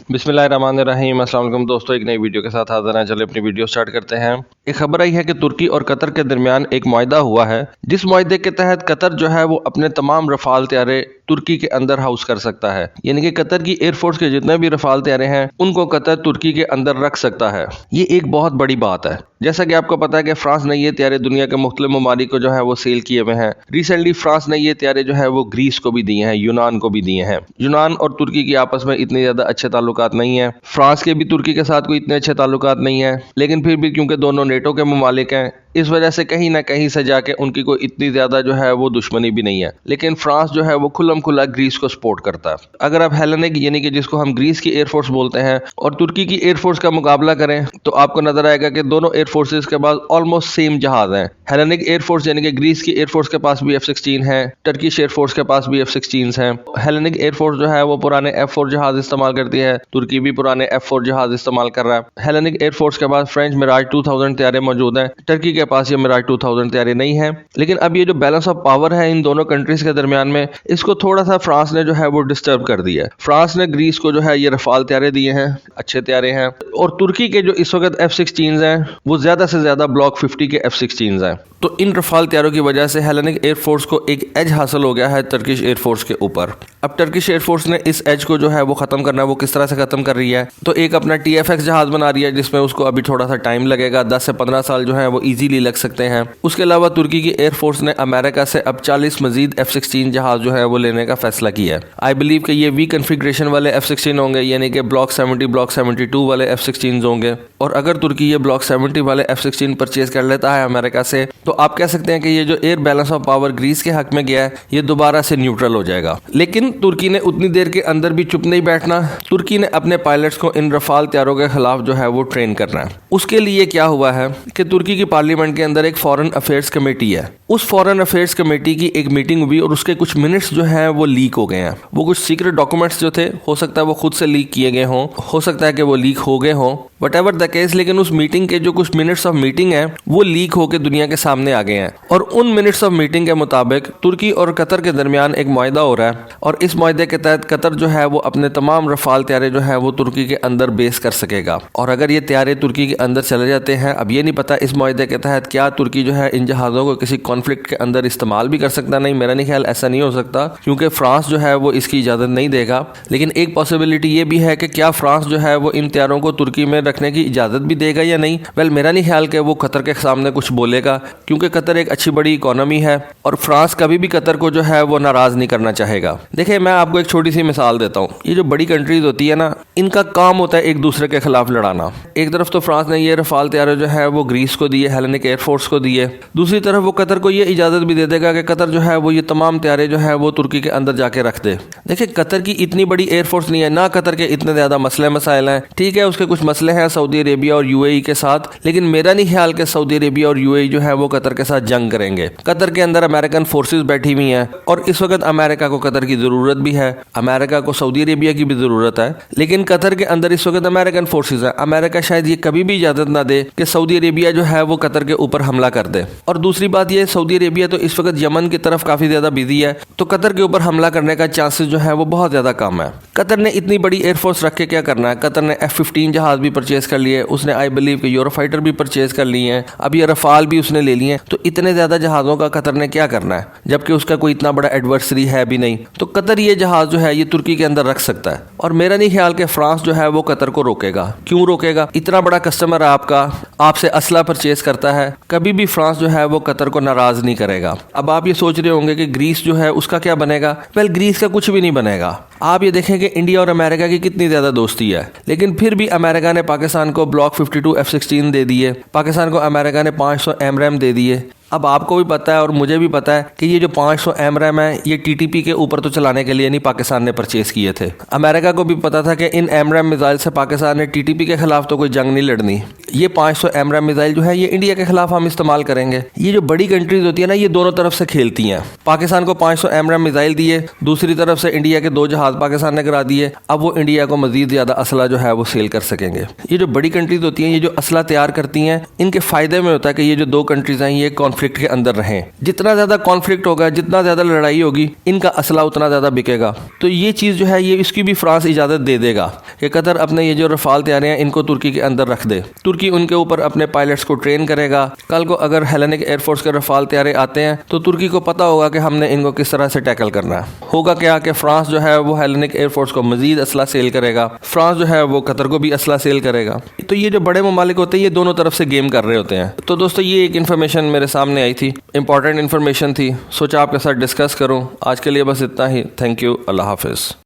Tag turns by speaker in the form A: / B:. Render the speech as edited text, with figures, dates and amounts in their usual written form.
A: बिस्मिल्लाहिर्रहमानिर्रहीम। अस्सलाम वालेकुम दोस्तों, एक नई वीडियो के साथ हाजिर हैं। चलिए अपनी वीडियो स्टार्ट करते हैं। एक खबर आई है कि तुर्की और कतर के दरमियान एक मुआहदा हुआ है, जिस मुआहदे के तहत कतर जो है वो अपने तमाम रफाल तैयारे तुर्की के अंदर हाउस कर सकता है। यानी कि कतर की एयरफोर्स के जितने भी रफाल तैयारे हैं उनको कतर तुर्की के अंदर रख सकता है। ये एक बहुत बड़ी बात है। जैसा कि आपको पता है कि फ्रांस ने ये तैयारे दुनिया के मुख्तलिफ ममालिक को जो है वो सेल किए हुए हैं। रिसेंटली फ्रांस ने ये तैयारे जो है वो ग्रीस को भी दिए हैं, यूनान को भी दिए हैं। यूनान और तुर्की की आपस में इतनी ज्यादा अच्छे ताल्लुकात नहीं है। फ्रांस के भी तुर्की के साथ कोई इतने अच्छे ताल्लुकात नहीं है, लेकिन फिर भी क्योंकि दोनों नेटो के ममालिक हैं, इस वजह से कहीं ना कहीं से जाके उनकी कोई इतनी ज्यादा जो है वो दुश्मनी भी नहीं है। लेकिन फ्रांस जो है वो खुल्लम खुल्ला ग्रीस को सपोर्ट करता है। अगर आप हेलेनिक यानी कि जिसको हम ग्रीस की एयरफोर्स बोलते हैं और तुर्की की एयरफोर्स का मुकाबला करें तो आपको नजर आएगा कि दोनों एयरफोर्सेस के पास ऑलमोस्ट सेम जहाज हैं। हेलेनिक एयरफोर्स यानी कि ग्रीस की एयरफोर्स के पास भी F-16 है, टर्किश एयरफोर्स के पास भी F-16 हैं। हेलेनिक एयरफोर्स जो है वो पुराने F-4 जहाज इस्तेमाल करती है, तुर्की भी पुराने F-4 जहाज इस्तेमाल कर रहा है। हेलेनिक एयरफोर्स के पास फ्रेंच मिराज 2000 तैयारे मौजूद हैं, टर्की के पास ये मिराज 2000 तैयारे नहीं है। लेकिन अब ये जो बैलेंस ऑफ पावर है इन दोनों कंट्रीज के दरमियान में, इसको थोड़ा सा फ्रांस ने जो है वो डिस्टर्ब कर दिया है। फ्रांस ने ग्रीस को जो है ये रफाल तैयारे दिए हैं, अच्छे तैयारे हैं, और तुर्की के जो इस वक्त F-16 हैं वो ज्यादा से ज्यादा ब्लॉक 50 के F-16 हैं। तो इन रफाल तैयारों की वजह से हेलेनिक एयरफोर्स को एक एज हासिल हो गया है टर्किश एयरफोर्स के ऊपर। अब टर्किश एयरफोर्स ने इस एज को जो है वो खत्म करना है। वो किस तरह से खत्म कर रही है, तो एक अपना TFX जहाज बना रही है जिसमें उसको अभी थोड़ा सा टाइम लगेगा, 10 से 15 साल जो है वो इजीली लग सकते हैं। उसके अलावा तुर्की की एयरफोर्स ने अमेरिका से अब 40 मजीद F-16 जहाज जो है वो लेने का फैसला किया है। आई बिलीव कि ये वी कन्फिग्रेशन वाले F-16 होंगे, यानी कि ब्लॉक 70 ब्लॉक 72 वाले F-16 होंगे। और अगर तुर्की ये ब्लॉक 70 वाले F-16 परचेज कर लेता है अमेरिका से, तो आप कह सकते हैं कि ये जो air balance of power Greece के हक में गया है ये दोबारा से न्यूट्रल हो जाएगा। लेकिन तुर्की ने उतनी देर के अंदर भी चुप नहीं बैठना। तुर्की ने अपने पायलट्स को इन रफाल तैयारों के खिलाफ जो है वो ट्रेन करना है। उसके लिए क्या हुआ है कि तुर्की की पार्लियामेंट के अंदर एक फॉरेन अफेयर्स कमेटी है। उस फॉरेन अफेयर्स कमेटी की एक मीटिंग हुई और उसके कुछ मिनट्स जो है वो लीक हो गए हैं। वो कुछ सीक्रेट डॉक्यूमेंट्स जो थे, हो सकता है वो खुद से लीक किए गए हों, हो सकता है कि वो लीक हो गए हों, व्हाटएवर द केस, लेकिन उस मीटिंग के जो कुछ मिनट्स ऑफ मीटिंग है वो लीक होकर दुनिया के सामने आ गए हैं। और उन मिनट्स ऑफ मीटिंग के मुताबिक तुर्की और कतर के दरमियान एक मुआहदा हो रहा है, और इस मुआहदे के तहत कतर जो है वो अपने तमाम रफाल तैयारे जो है वो तुर्की के अंदर बेस कर सकेगा। और अगर ये तैयारे तुर्की के अंदर चले जाते हैं, अब ये नहीं पता इस मुआहदे के तहत क्या तुर्की जो है इन जहाज़ों को किसी कॉन्फ्लिक्ट के अंदर इस्तेमाल भी कर सकता। नहीं, मेरा नहीं ख्याल ऐसा नहीं हो सकता, क्योंकि फ्रांस जो है वो इसकी इजाज़त नहीं देगा। लेकिन एक पॉसिबिलिटी ये भी है कि क्या फ्रांस जो है वो इन तैयारों को तुर्की में रखने की इजाज़त भी देगा या नहीं। वेल, मेरा नहीं ख्याल कि वो कतर के सामने कुछ बोलेगा, क्योंकि कतर एक अच्छी बड़ी इकोनॉमी है और फ्रांस कभी भी कतर को जो है वो नाराज़ नहीं करना चाहेगा। देखिए, मैं आपको एक छोटी सी मिसाल देता हूँ। ये जो बड़ी कंट्रीज होती है ना, इनका काम होता है एक दूसरे के खिलाफ लड़ाना। एक तरफ तो फ्रांस ने ये रफाल तैयारे जो है वो ग्रीस को दिए, हेलेनिक एयरफोर्स को दिए, दूसरी तरफ वो कतर को ये इजाज़त भी दे देगा कि कतर जो है वो ये तमाम तैयारे जो है वो तुर्की के अंदर जाके रख दे। देखिए, कतर की इतनी बड़ी एयरफोर्स नहीं है, ना कतर के इतने ज़्यादा मसले मसाइल हैं। ठीक है, उसके कुछ मसले हैं सऊदी अरेबिया और UAE के साथ, लेकिन मेरा नहीं ख्याल कि सऊदी अरेबिया और UAE जो है वो कतर के साथ जंग करेंगे। कतर के अंदर अमेरिकन फोर्सेस बैठी हुई हैं और इस वक्त अमेरिका को कतर की ज़रूरत भी है, अमेरिका को सऊदी अरेबिया की भी ज़रूरत है, लेकिन कतर के अंदर इस वक्त अमेरिकन फोर्सेस है। अमेरिका शायद ये कभी भी इजाज़त ना दे कि सऊदी अरेबिया जो है वो कतर के ऊपर हमला कर दे। और दूसरी बात ये, सऊदी अरेबिया तो इस वक्त यमन की तरफ काफ़ी ज़्यादा बिजी है, तो कतर के ऊपर हमला करने का चांसेस जो है वो बहुत ज़्यादा कम है। कतर ने इतनी बड़ी एयरफोर्स रख के क्या करना है। कतर ने F-15 जहाज भी परचेज कर लिए, उसने आई बिलीव कि यूरोफाइटर भी परचेज कर लिए हैं, अब ये रफाल भी उसने ले लिए हैं। तो इतने ज़्यादा जहाज़ों का कतर ने क्या करना है, जबकि उसका कोई इतना बड़ा एडवर्सरी है भी नहीं। तो कतर ये जहाज़ जो है ये तुर्की के अंदर रख सकता है, और मेरा नहीं ख्याल कि फ्रांस जो है वो कतर को रोकेगा। क्यों रोकेगा? इतना बड़ा कस्टमर आपका आपसे असला परचेज करता है, कभी भी फ्रांस जो है वो कतर को नाराज़ नहीं करेगा। अब आप ये सोच रहे होंगे कि ग्रीस जो है उसका क्या बनेगा। वेल, ग्रीस का कुछ भी नहीं बनेगा। आप ये देखें कि इंडिया और अमेरिका की कितनी ज़्यादा दोस्ती है, लेकिन फिर भी अमेरिका ने पाकिस्तान को ब्लॉक 52 F-16 दे दिए, पाकिस्तान को अमेरिका ने 500 AMRAAM दे दिए। अब आपको भी पता है और मुझे भी पता है कि ये जो 500 AMRAAM है ये TTP के ऊपर तो चलाने के लिए नहीं पाकिस्तान ने परचेज किए थे। अमेरिका को भी पता था कि इन AMRAAM मिसाइल से पाकिस्तान ने TTP के खिलाफ तो कोई जंग नहीं लड़नी। ये 500 AMRAAM मिसाइल जो है ये इंडिया के खिलाफ हम इस्तेमाल करेंगे। ये जो बड़ी कंट्रीज होती है ना, ये दोनों तरफ से खेलती हैं। पाकिस्तान को 500 AMRAAM मिसाइल दिए, दूसरी तरफ से इंडिया के 2 जहाज पाकिस्तान ने करा दिए। अब वो इंडिया को मजीद ज्यादा असला जो है वो सेल कर सकेंगे। ये जो बड़ी कंट्रीज होती हैं, ये जो असला तैयार करती हैं, इनके फायदे में होता है कि ये जो 2 कंट्रीज हैं ये کانفلکٹ کے اندر رہیں. جتنا زیادہ کانفلکٹ ہوگا, جتنا زیادہ لڑائی ہوگی, ان کا اسلحہ اتنا زیادہ بکے گا. تو یہ چیز جو ہے یہ اس کی بھی فرانس اجازت دے دے گا کہ قطر اپنے یہ جو رفال طیارے ہیں ان کو ترکی کے اندر رکھ دے. ترکی ان کے اوپر اپنے پائلٹس کو ٹرین کرے گا. کل کو اگر ہیلینک ایئر فورس کے رفال طیارے آتے ہیں تو ترکی کو پتہ ہوگا کہ ہم نے ان کو کس طرح سے ٹیکل کرنا ہے. ہوگا کیا کہ فرانس جو ہے وہ ہیلینک ایئر فورس کو مزید اسلحہ سیل کرے گا, فرانس جو ہے وہ قطر کو بھی اسلحہ سیل کرے گا. تو یہ جو بڑے ممالک ہوتے ہیں یہ دونوں طرف سے گیم کر رہے ہوتے ہیں. تو دوستو یہ ایک انفارمیشن میرے سامنے آئی تھی, امپورٹنٹ انفارمیشن تھی, سوچا آپ کے ساتھ ڈسکس کروں. آج کے لیے بس اتنا ہی. Thank you. اللہ حافظ.